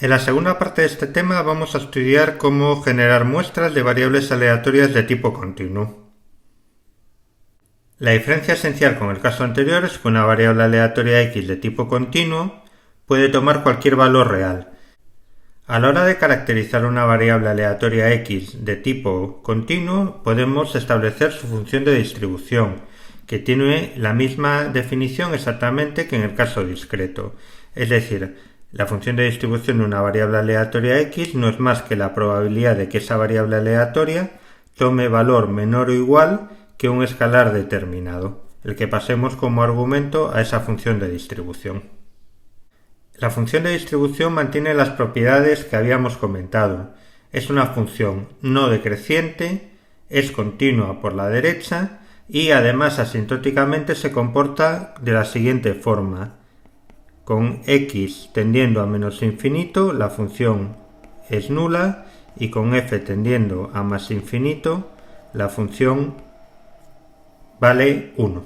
En la segunda parte de este tema vamos a estudiar cómo generar muestras de variables aleatorias de tipo continuo. La diferencia esencial con el caso anterior es que una variable aleatoria x de tipo continuo puede tomar cualquier valor real. A la hora de caracterizar una variable aleatoria x de tipo continuo, podemos establecer su función de distribución, que tiene la misma definición exactamente que en el caso discreto. Es decir, la función de distribución de una variable aleatoria x no es más que la probabilidad de que esa variable aleatoria tome valor menor o igual que un escalar determinado, el que pasemos como argumento a esa función de distribución. La función de distribución mantiene las propiedades que habíamos comentado. Es una función no decreciente, es continua por la derecha y además asintóticamente se comporta de la siguiente forma. Con x tendiendo a menos infinito la función es nula y con f tendiendo a más infinito la función vale 1.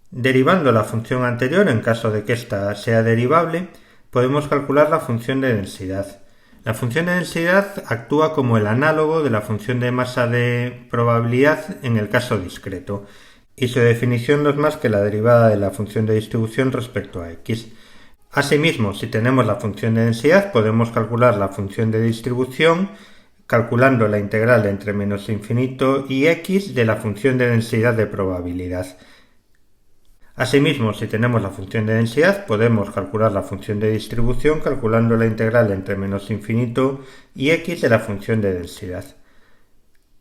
Derivando la función anterior, en caso de que ésta sea derivable, podemos calcular la función de densidad. La función de densidad actúa como el análogo de la función de masa de probabilidad en el caso discreto, y su definición no es más que la derivada de la función de distribución respecto a x. Asimismo, si tenemos la función de densidad, podemos calcular la función de distribución calculando la integral entre menos infinito y x de la función de densidad de probabilidad. Asimismo, si tenemos la función de densidad, podemos calcular la función de distribución calculando la integral entre menos infinito y x de la función de densidad.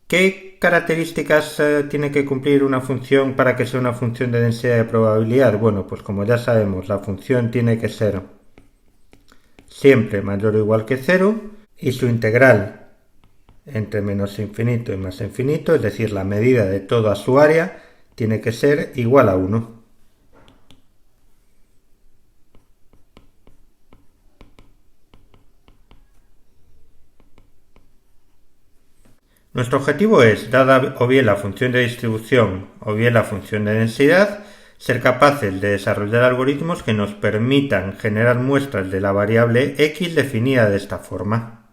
¿Qué características tiene que cumplir una función para que sea una función de densidad de probabilidad? Bueno, pues como ya sabemos, la función tiene que ser siempre mayor o igual que 0 y su integral entre menos infinito y más infinito, es decir, la medida de toda su área, tiene que ser igual a 1. Nuestro objetivo es, dada o bien la función de distribución o bien la función de densidad, ser capaces de desarrollar algoritmos que nos permitan generar muestras de la variable x definida de esta forma.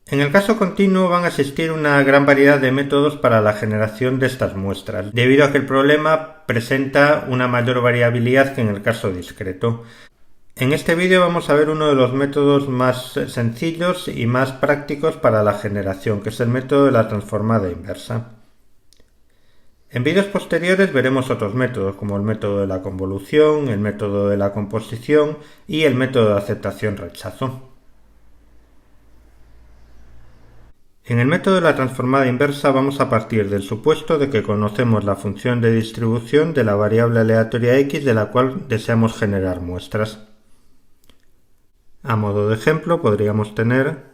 En el caso continuo van a existir una gran variedad de métodos para la generación de estas muestras, debido a que el problema presenta una mayor variabilidad que en el caso discreto. En este vídeo vamos a ver uno de los métodos más sencillos y más prácticos para la generación, que es el método de la transformada inversa. En vídeos posteriores veremos otros métodos, como el método de la convolución, el método de la composición y el método de aceptación-rechazo. En el método de la transformada inversa vamos a partir del supuesto de que conocemos la función de distribución de la variable aleatoria x de la cual deseamos generar muestras. A modo de ejemplo podríamos tener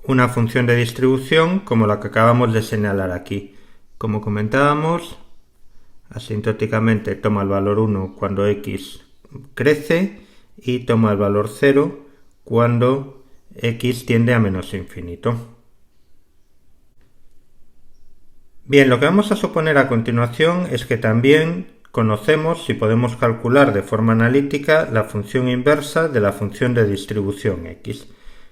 una función de distribución como la que acabamos de señalar aquí. Como comentábamos, asintóticamente toma el valor 1 cuando x crece y toma el valor 0 cuando x tiende a menos infinito. Bien, lo que vamos a suponer a continuación es que también conocemos si podemos calcular de forma analítica la función inversa de la función de distribución x.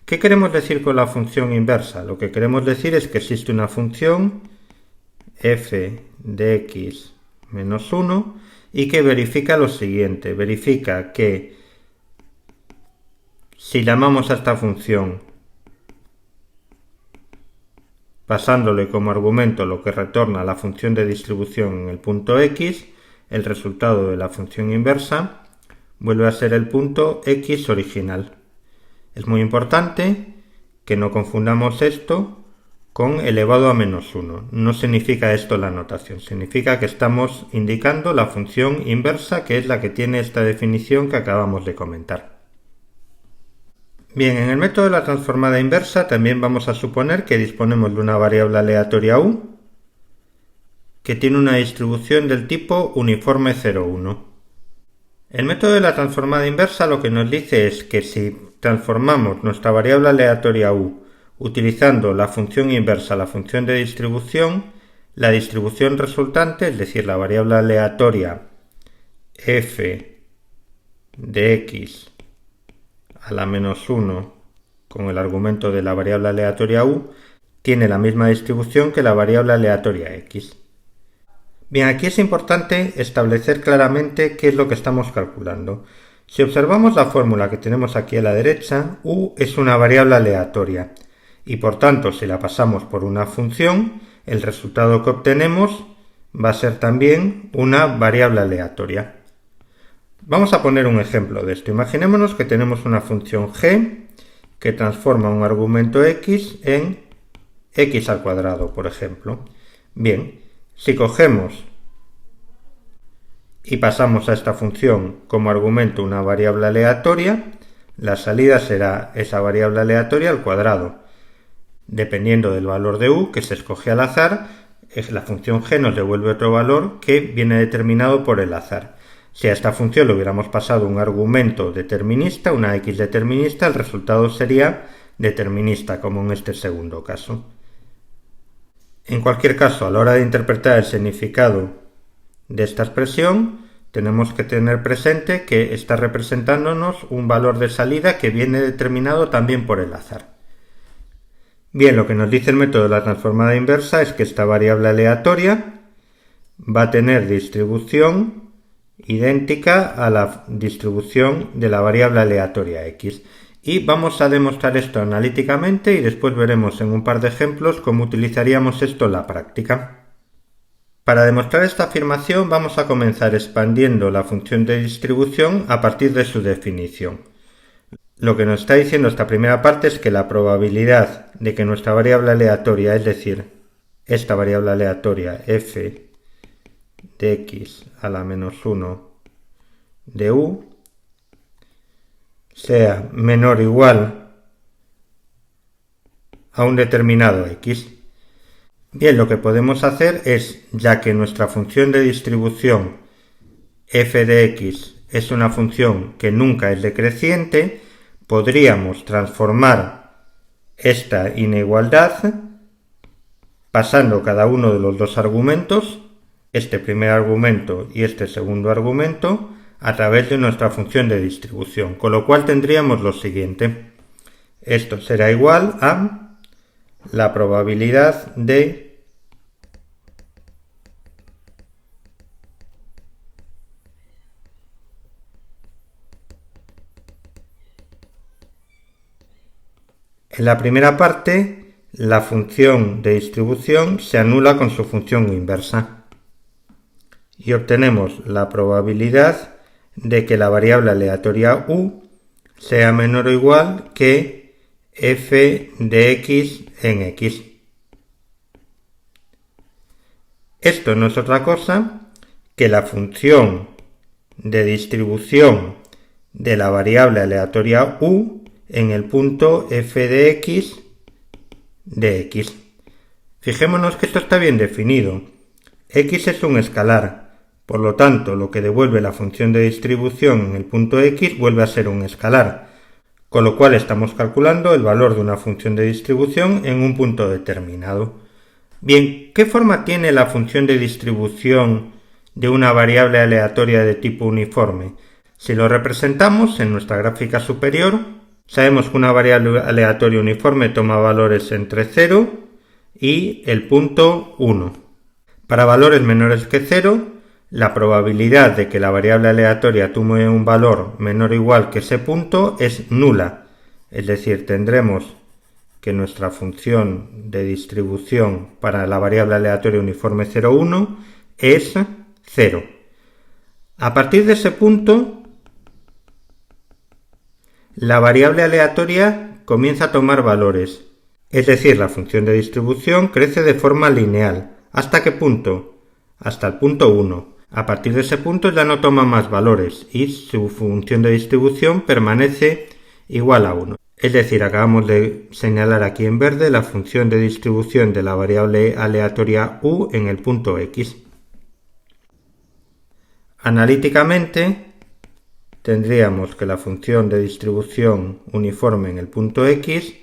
¿Qué queremos decir con la función inversa? Lo que queremos decir es que existe una función f de x menos 1 y que verifica lo siguiente. Verifica que si llamamos a esta función pasándole como argumento lo que retorna la función de distribución en el punto x, el resultado de la función inversa vuelve a ser el punto x original. Es muy importante que no confundamos esto con elevado a menos 1. No significa esto la notación, significa que estamos indicando la función inversa, que es la que tiene esta definición que acabamos de comentar. Bien, en el método de la transformada inversa también vamos a suponer que disponemos de una variable aleatoria u que tiene una distribución del tipo uniforme 0,1. El método de la transformada inversa lo que nos dice es que si transformamos nuestra variable aleatoria u utilizando la función inversa a la función de distribución, la distribución resultante, es decir, la variable aleatoria f de x a la menos 1 con el argumento de la variable aleatoria u, tiene la misma distribución que la variable aleatoria x. Bien, aquí es importante establecer claramente qué es lo que estamos calculando. Si observamos la fórmula que tenemos aquí a la derecha, u es una variable aleatoria y por tanto si la pasamos por una función, el resultado que obtenemos va a ser también una variable aleatoria. Vamos a poner un ejemplo de esto. Imaginémonos que tenemos una función g que transforma un argumento x en x al cuadrado, por ejemplo. Bien, si cogemos y pasamos a esta función como argumento una variable aleatoria, la salida será esa variable aleatoria al cuadrado. Dependiendo del valor de u que se escoge al azar, la función g nos devuelve otro valor que viene determinado por el azar. Si a esta función le hubiéramos pasado un argumento determinista, una x determinista, el resultado sería determinista, como en este segundo caso. En cualquier caso, a la hora de interpretar el significado de esta expresión, tenemos que tener presente que está representándonos un valor de salida que viene determinado también por el azar. Bien, lo que nos dice el método de la transformada inversa es que esta variable aleatoria va a tener distribución idéntica a la distribución de la variable aleatoria x. Y vamos a demostrar esto analíticamente y después veremos en un par de ejemplos cómo utilizaríamos esto en la práctica. Para demostrar esta afirmación vamos a comenzar expandiendo la función de distribución a partir de su definición. Lo que nos está diciendo esta primera parte es que la probabilidad de que nuestra variable aleatoria, es decir, esta variable aleatoria f de x a la menos 1 de u, sea menor o igual a un determinado x. Bien, lo que podemos hacer es, ya que nuestra función de distribución f de x es una función que nunca es decreciente, podríamos transformar esta inigualdad pasando cada uno de los dos argumentos, este primer argumento y este segundo argumento, a través de nuestra función de distribución, con lo cual tendríamos lo siguiente. Esto será igual a la probabilidad de en la primera parte, la función de distribución se anula con su función inversa y obtenemos la probabilidad de que la variable aleatoria u sea menor o igual que f de x en x. Esto no es otra cosa que la función de distribución de la variable aleatoria u en el punto f de x de x. Fijémonos que esto está bien definido. X es un escalar, por lo tanto lo que devuelve la función de distribución en el punto x vuelve a ser un escalar, con lo cual estamos calculando el valor de una función de distribución en un punto determinado. Bien, ¿qué forma tiene la función de distribución de una variable aleatoria de tipo uniforme? Si lo representamos en nuestra gráfica superior, sabemos que una variable aleatoria uniforme toma valores entre 0 y el punto 1. Para valores menores que 0, la probabilidad de que la variable aleatoria tome un valor menor o igual que ese punto es nula. Es decir, tendremos que nuestra función de distribución para la variable aleatoria uniforme 0, 1 es 0. A partir de ese punto, la variable aleatoria comienza a tomar valores. Es decir, la función de distribución crece de forma lineal. ¿Hasta qué punto? Hasta el punto 1. A partir de ese punto ya no toma más valores y su función de distribución permanece igual a 1. Es decir, acabamos de señalar aquí en verde la función de distribución de la variable aleatoria u en el punto x. Analíticamente, tendríamos que la función de distribución uniforme en el punto x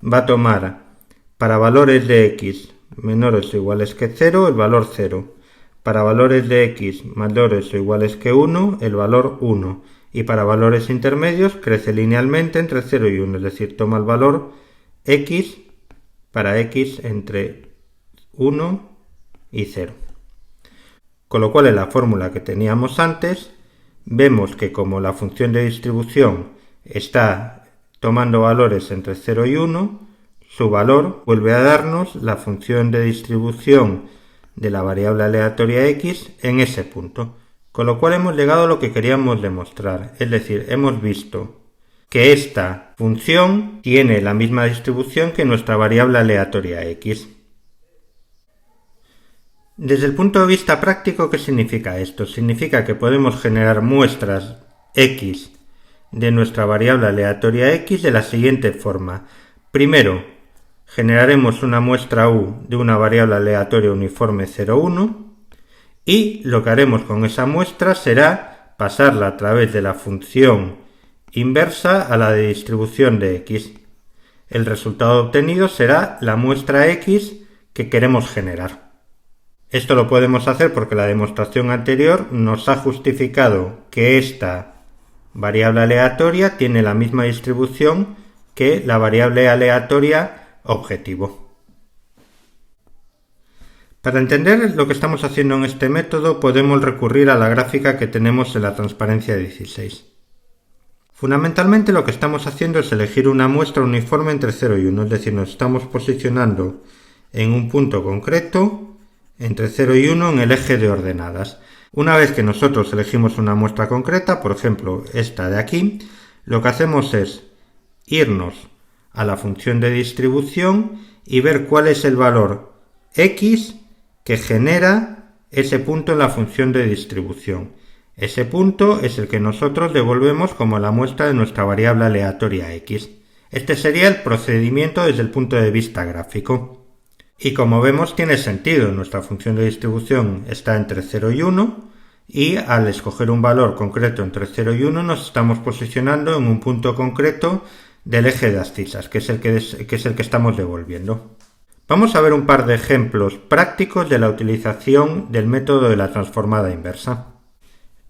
va a tomar para valores de x menores o iguales que 0 el valor 0, para valores de x mayores o iguales que 1 el valor 1, y para valores intermedios crece linealmente entre 0 y 1, es decir, toma el valor x para x entre 1 y 0. Con lo cual en la fórmula que teníamos antes vemos que como la función de distribución está tomando valores entre 0 y 1, su valor vuelve a darnos la función de distribución de la variable aleatoria x en ese punto. Con lo cual hemos llegado a lo que queríamos demostrar, es decir, hemos visto que esta función tiene la misma distribución que nuestra variable aleatoria x. Desde el punto de vista práctico, ¿qué significa esto? Significa que podemos generar muestras x de nuestra variable aleatoria x de la siguiente forma. Primero, generaremos una muestra u de una variable aleatoria uniforme 0, 1, y lo que haremos con esa muestra será pasarla a través de la función inversa a la de distribución de x. El resultado obtenido será la muestra x que queremos generar. Esto lo podemos hacer porque la demostración anterior nos ha justificado que esta variable aleatoria tiene la misma distribución que la variable aleatoria objetivo. Para entender lo que estamos haciendo en este método podemos recurrir a la gráfica que tenemos en la transparencia 16. Fundamentalmente lo que estamos haciendo es elegir una muestra uniforme entre 0 y 1, es decir, nos estamos posicionando en un punto concreto entre 0 y 1 en el eje de ordenadas. Una vez que nosotros elegimos una muestra concreta, por ejemplo esta de aquí, lo que hacemos es irnos a la función de distribución y ver cuál es el valor x que genera ese punto en la función de distribución. Ese punto es el que nosotros devolvemos como la muestra de nuestra variable aleatoria x. Este sería el procedimiento desde el punto de vista gráfico. Y como vemos tiene sentido, nuestra función de distribución está entre 0 y 1 y al escoger un valor concreto entre 0 y 1 nos estamos posicionando en un punto concreto del eje de abscisas, que es el que estamos devolviendo. Vamos a ver un par de ejemplos prácticos de la utilización del método de la transformada inversa.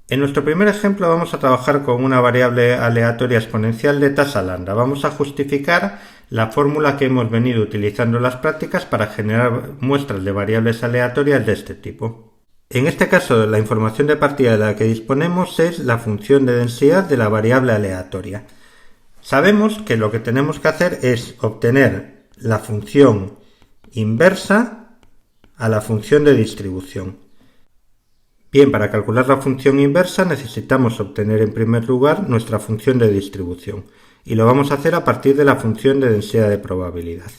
En nuestro primer ejemplo vamos a trabajar con una variable aleatoria exponencial de tasa lambda. Vamos a justificar la fórmula que hemos venido utilizando en las prácticas para generar muestras de variables aleatorias de este tipo. En este caso, la información de partida de la que disponemos es la función de densidad de la variable aleatoria. Sabemos que lo que tenemos que hacer es obtener la función inversa a la función de distribución. Bien, para calcular la función inversa necesitamos obtener en primer lugar nuestra función de distribución y lo vamos a hacer a partir de la función de densidad de probabilidad.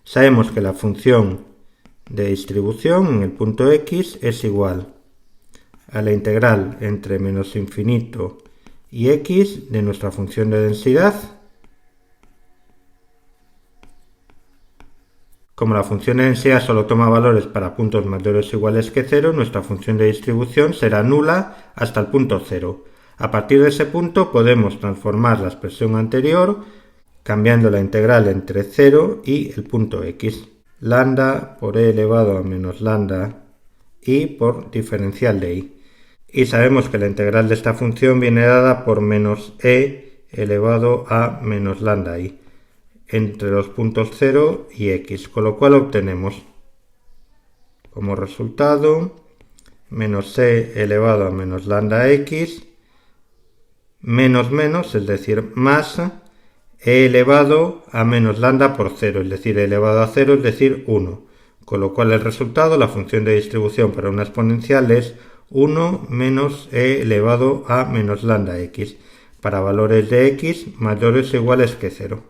Sabemos que la función de distribución en el punto x es igual a la integral entre menos infinito y x de nuestra función de densidad. Como la función de densidad solo toma valores para puntos mayores o iguales que 0, nuestra función de distribución será nula hasta el punto 0. A partir de ese punto podemos transformar la expresión anterior cambiando la integral entre 0 y el punto x. Lambda por e elevado a menos lambda i por diferencial de i. Y sabemos que la integral de esta función viene dada por menos e elevado a menos lambda i entre los puntos 0 y x, con lo cual obtenemos como resultado menos e elevado a menos lambda x menos menos, es decir, más e elevado a menos lambda por 0, es decir, e elevado a 0, es decir, 1. Con lo cual el resultado, la función de distribución para una exponencial es 1 menos e elevado a menos lambda x, para valores de x mayores o iguales que 0.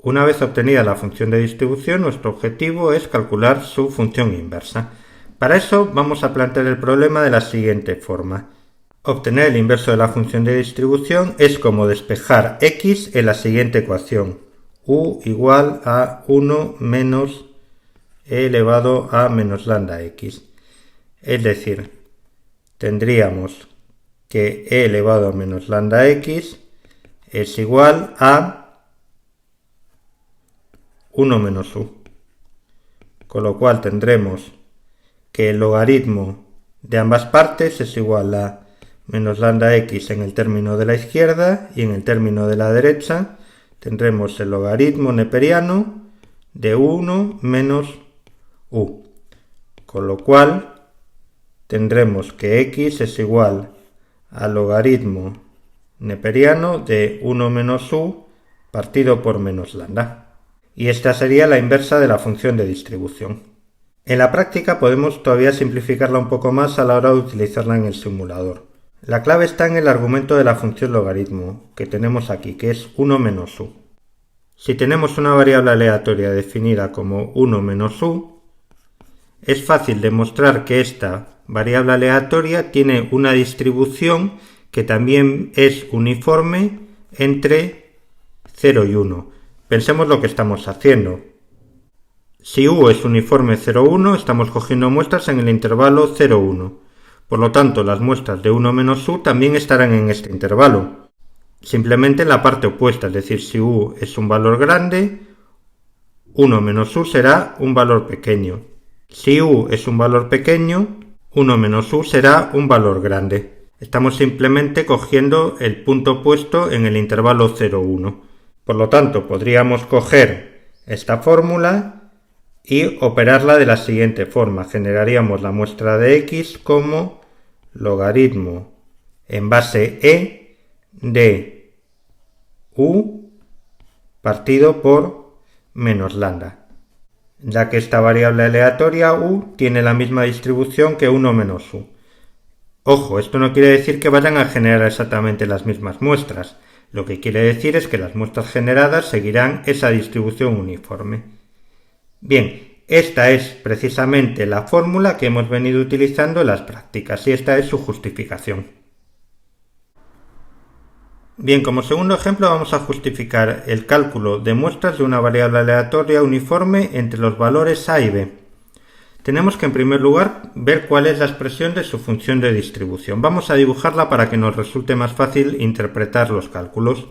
Una vez obtenida la función de distribución, nuestro objetivo es calcular su función inversa. Para eso vamos a plantear el problema de la siguiente forma. Obtener el inverso de la función de distribución es como despejar x en la siguiente ecuación. U igual a 1 menos e elevado a menos lambda x. Es decir, tendríamos que e elevado a menos lambda x es igual a 1 menos u. Con lo cual tendremos que el logaritmo de ambas partes es igual a menos lambda x en el término de la izquierda, y en el término de la derecha tendremos el logaritmo neperiano de 1 menos u. Con lo cual tendremos que x es igual al logaritmo neperiano de 1 menos u partido por menos lambda. Y esta sería la inversa de la función de distribución. En la práctica podemos todavía simplificarla un poco más a la hora de utilizarla en el simulador. La clave está en el argumento de la función logaritmo que tenemos aquí, que es 1 menos u. Si tenemos una variable aleatoria definida como 1 menos u, es fácil demostrar que esta variable aleatoria tiene una distribución que también es uniforme entre 0 y 1. Pensemos lo que estamos haciendo. Si u es uniforme 0,1, estamos cogiendo muestras en el intervalo 0,1. Por lo tanto, las muestras de 1 menos u también estarán en este intervalo. Simplemente en la parte opuesta, es decir, si u es un valor grande, 1 menos u será un valor pequeño. Si u es un valor pequeño, 1 menos u será un valor grande. Estamos simplemente cogiendo el punto opuesto en el intervalo 0,1. Por lo tanto, podríamos coger esta fórmula y operarla de la siguiente forma. Generaríamos la muestra de x como logaritmo en base e de u partido por menos lambda, ya que esta variable aleatoria u tiene la misma distribución que 1 menos u. Ojo, esto no quiere decir que vayan a generar exactamente las mismas muestras. Lo que quiere decir es que las muestras generadas seguirán esa distribución uniforme. Bien, esta es precisamente la fórmula que hemos venido utilizando en las prácticas y esta es su justificación. Bien, como segundo ejemplo vamos a justificar el cálculo de muestras de una variable aleatoria uniforme entre los valores a y b. Tenemos que en primer lugar ver cuál es la expresión de su función de distribución. Vamos a dibujarla para que nos resulte más fácil interpretar los cálculos.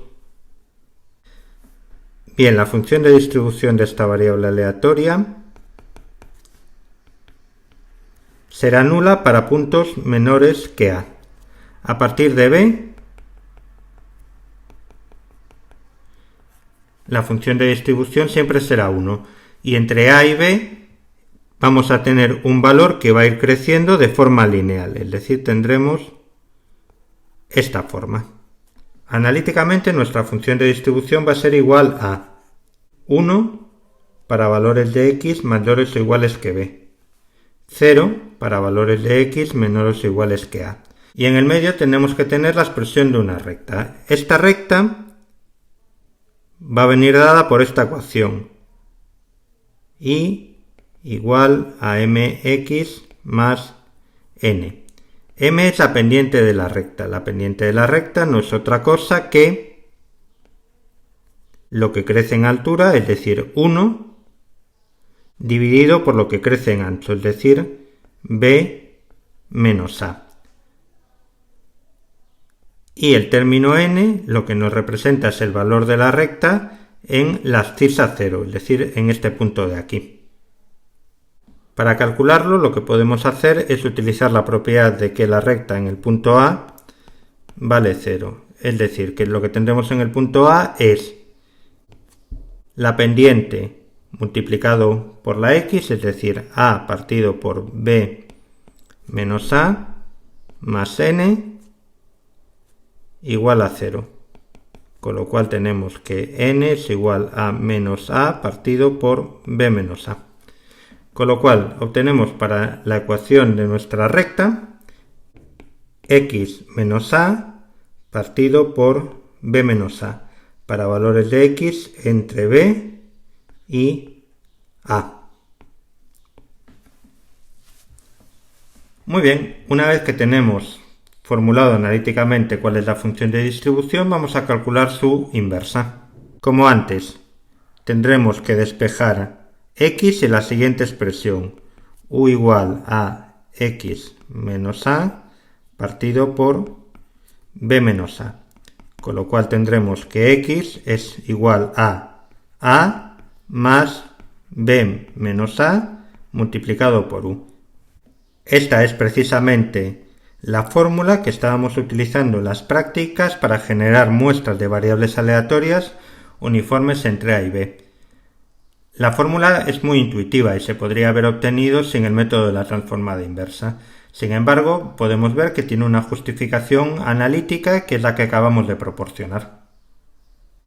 Bien, la función de distribución de esta variable aleatoria será nula para puntos menores que a. A partir de b, la función de distribución siempre será 1. Y entre a y b vamos a tener un valor que va a ir creciendo de forma lineal, es decir, tendremos esta forma. Analíticamente nuestra función de distribución va a ser igual a 1 para valores de x mayores o iguales que b, 0 para valores de x menores o iguales que a. Y en el medio tenemos que tener la expresión de una recta. Esta recta va a venir dada por esta ecuación, y igual a mx más n. M es la pendiente de la recta. La pendiente de la recta no es otra cosa que lo que crece en altura, es decir, 1, dividido por lo que crece en ancho, es decir, b menos a. Y el término n lo que nos representa es el valor de la recta en la abscisa 0, es decir, en este punto de aquí. Para calcularlo, lo que podemos hacer es utilizar la propiedad de que la recta en el punto A vale 0. Es decir, que lo que tendremos en el punto A es la pendiente multiplicado por la x, es decir, a partido por b menos a más n igual a 0. Con lo cual tenemos que n es igual a menos a partido por b menos a. Con lo cual obtenemos para la ecuación de nuestra recta x menos a partido por b menos a para valores de x entre b y a. Muy bien, una vez que tenemos formulado analíticamente cuál es la función de distribución, vamos a calcular su inversa. Como antes, tendremos que despejar x en la siguiente expresión, u igual a x menos a partido por b menos a. Con lo cual tendremos que x es igual a más b menos a multiplicado por u. Esta es precisamente la fórmula que estábamos utilizando en las prácticas para generar muestras de variables aleatorias uniformes entre a y b. La fórmula es muy intuitiva y se podría haber obtenido sin el método de la transformada inversa. Sin embargo, podemos ver que tiene una justificación analítica que es la que acabamos de proporcionar.